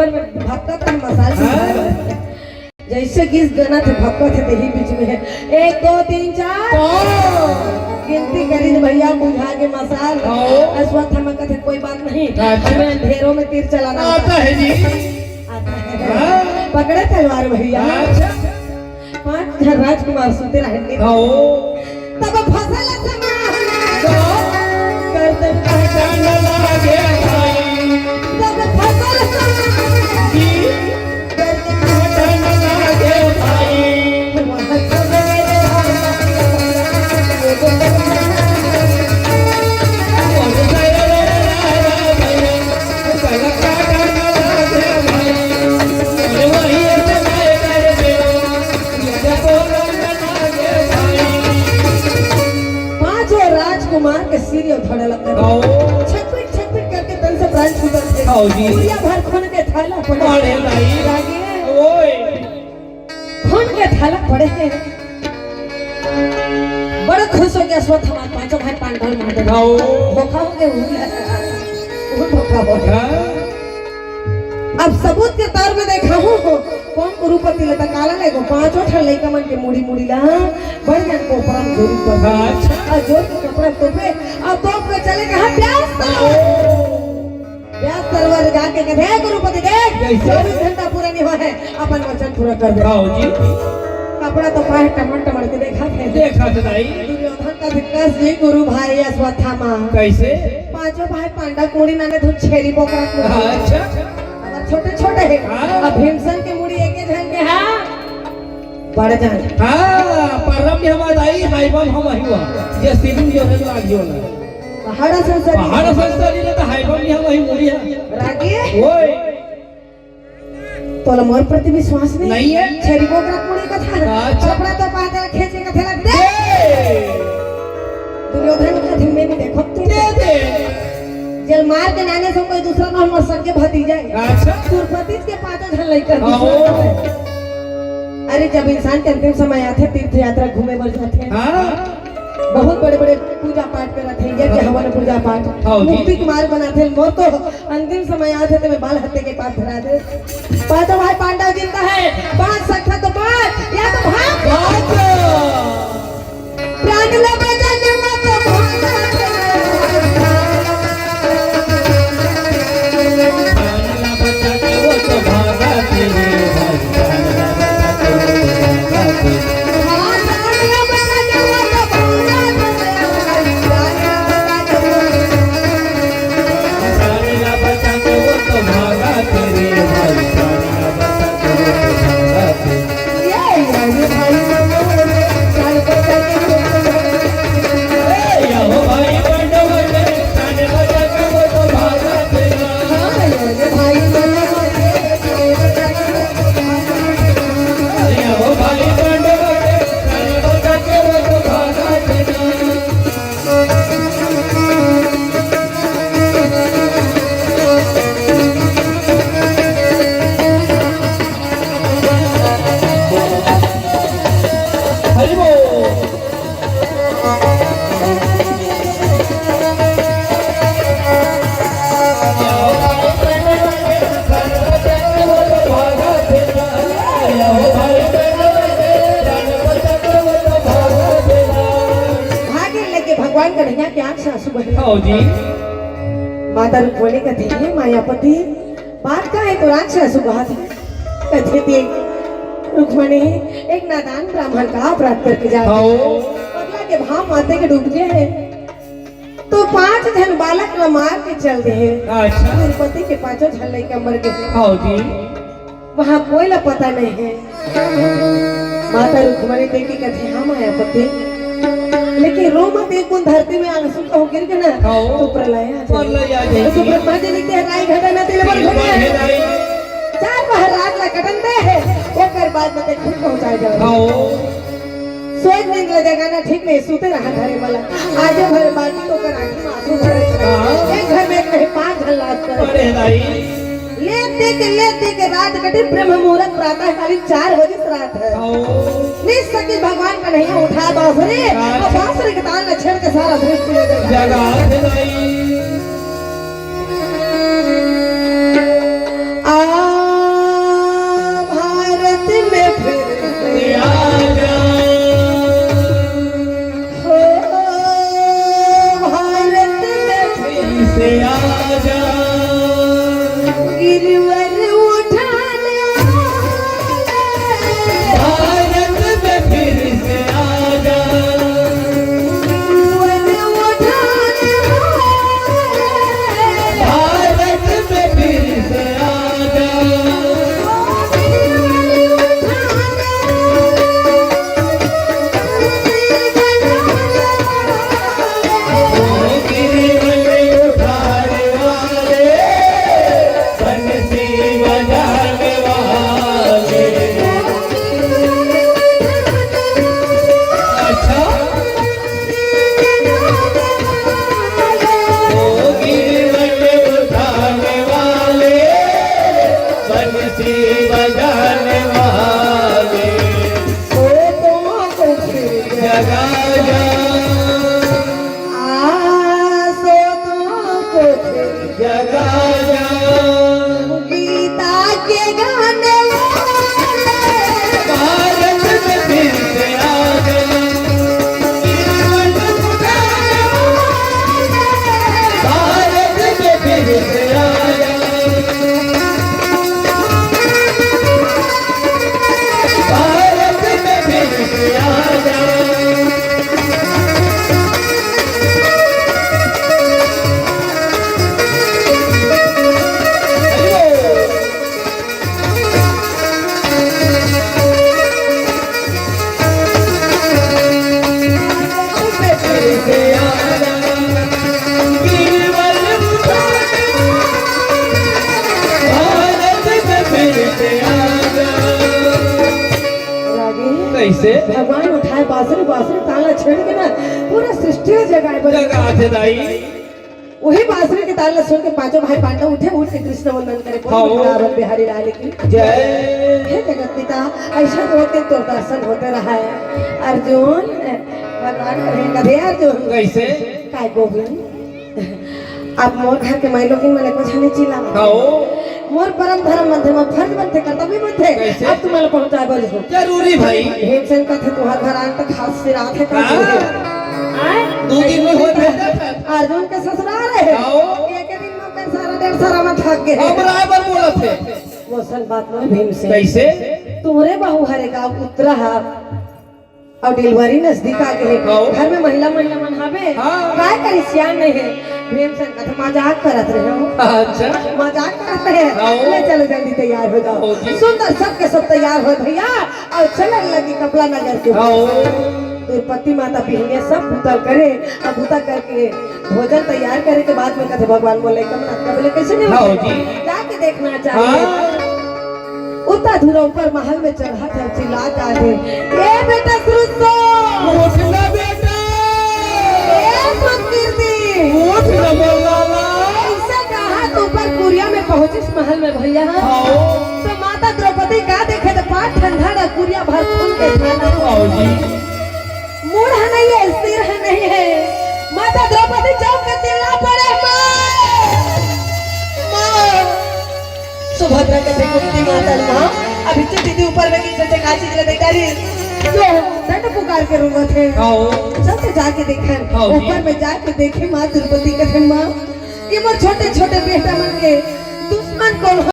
उम्र में भक्का था मसाल से जैसे किस गाना थे भक्का थे तेरी बीच में 1 2 3 4 गिनती करी भैया बुझा के मसाल अश्वत्थामा का थे कोई बात नहीं हमें अंधेरों में तीर चलाना आता है जी आता है पकड़े तलवार भैया 5 राजकुमार सुनते रहेंगे तब फसल करते लागे तब फसल कुमार के सिर उठाने लगता है छटपट करके तन से प्राण छूटते थे पूरा भर खून के थाला पड़े ओए खून के थाला पड़े हैं बड़ा खुश हो गया अश्वत्थामा पांचों भाई पांडव मार दे धोखा हो गया वो धोखा हो गया अब सबूत के तौर में देखा हूँ कौन गुरुपति लता काला ले गो पांचों ठन लइका मन के मुड़ी मुड़ी ला बड़ जन को परम जोरी कर अच्छा जोर के कपड़ा तोपे अब तोप के चले कहां प्यास तलवार गा के कहे गुरुपति देख 24 घंटा पूरा नहीं हुआ है अपन वचन पूरा कर दे आओ जी कपड़ा तो पाए टमट के देखा थे दाई दुर्योधन का विकास जी गुरु भाई अश्वत्थामा कैसे पांचों भाई पांडव मुड़ी नाने धुन छेरी पोकरा अच्छा छोटे छोटे है अब भीमसेन के मुड़ी एक जन के हां बड़ जान हां परम में हमार आई भाई बम हम हुआ जे सिविल जो है लाग जो ना पहाड़ संसारी ले तो हाई बम में हम ही मुड़ी है रागी ओए तोला मोर प्रति विश्वास नहीं है छेरी पोकरा मुड़ी का था कपड़ा तो पादल खींचे का थला दे दुर्योधन का धीमे में देखो दे जल मार के नाने से कोई दूसरा ना मर सके भतीजा अच्छा सुरपति के पांचों झन लइका अरे जब इंसान के अंतिम समय आते तीर्थ यात्रा घूमे बर जाते हां बहुत बड़े बड़े पूजा पाठ करते हैं यज्ञ हवन पूजा पाठ मुक्ति के मार्ग बनाते हैं वो तो अंतिम समय आते थे मैं बाल हत्या के पास धरा दे पांचों भाई पांडव जिंदा है 5 सकता तो 5 या तो भाग प्राण ले बचाने मत जी माता रुक्मिणी कहती है मायापति बात का है तो राक्षस बात कहती थी रुक्मिणी एक नादान ब्राह्मण का अपराध करके जाते पगला के भाव माते के डूब गए हैं तो 5 जन बालक को मार के चल गए अच्छा द्रौपदी के 5 जन लड़के मर गए जी वहाँ कोई ला पता नहीं है माता रुक्मिणी देखी कहती हाँ मायापति लेकिन रो मत एक बुन धरती में आंसू हो गिर के ना तो प्रलय आ जाए तो ब्रह्मा जी लिखते हैं राई घटा ना तिल बल घटे 4 पहर रात ला कटन दे है ओकर बाद में खुद पहुंचा जाओ सोच नींद लगेगा ना ठीक नहीं सूते रहा घरे वाला आज भर बाटी तो कर आंख में आंसू भरे एक घर में एक नहीं 5 जन लाश करे लेते के रात कटी ब्रह्म मुहूर्त प्रातः कालीन 4 बजे रात है निसकी भगवान का नहीं उठा बांसुरी और बांसुरी के ताल में छेड़ के सारा सृष्टि ले जाएगा जगा जा आसो तो कुछ जगा जा गीता के गाने भारत में फिर से आ गए जीवन पुकारे भारत में फिर से आ गए भारत में फिर से आ गए कैसे भगवान उठाए बांसुरी बांसुरी ताला छेड़ के ना पूरा सृष्टि जगाए जगा थे दाई वही बांसुरी के ताल सुन के पांचों भाई पांडव उठे उठ के कृष्ण वंदन करे बोल बिहारी लाल की जय हे जगत पिता ऐसा होते तो दर्शन होते रहा है अर्जुन भगवान कहे कदे अर्जुन कैसे काय गोविंद आप मोर घर के माई लोगिन मने कुछ नहीं चिल्ला मोर परम धर्म मध्य में फर्ज बनते कर्तव्य बनते कैसे? अब तुम्हारे पहुंचाए बल हो जरूरी भाई भीमसेन का थे तुहार घर आन तक हाथ से रात है दो दिन में हो अर्जुन के ससुराल है एक दिन में मैं सारा डेढ़ सारा में थक गए अब बराबर बोला थे वो सन बात में भीमसेन कैसे तुम्हारे बहू हरे गाँव उतरा है और डिलीवरी नजदीक आ गए घर में महिला महिला मनहावे काय करी सियान नहीं है भीमसेन का तो मजाक करत रहे हो अच्छा मजाक करते हैं ले चलो जल्दी तैयार हो जाओ सुंदर सबके सब तैयार हो भैया और चलन लगी कपड़ा नजर के द्रौपदी माता बिहनिया सब भूतल करे और भूता करके भोजन तैयार करे के बाद में कहते भगवान बोले कमला कैसे नहीं होगी जाके देखना चाहिए उतना धुरा ऊपर महल में चढ़ा था चिल्ला जाते ये बेटा सुरसो उठना बेटा ये सुकीर्ति उठना बोला ऐसा कहा तो ऊपर कुरिया में पहुंचिस महल में भैया तो माता द्रौपदी का देखे तो पाठ ठंडा ना कुरिया भर खून के थाना मूढ़ नहीं है सिर है नहीं है माता द्रौपदी चौक के चिल्ला पड़े सुभद्रा के कुंती माता मां अभी तो दीदी ऊपर में नीचे से काची जगह देखा जो दंड पुकार के रोवत है सब जाके देखा ऊपर में जाके देखे मां द्रौपदी के मां ये मोर छोटे छोटे बेटा मन के दुश्मन कौन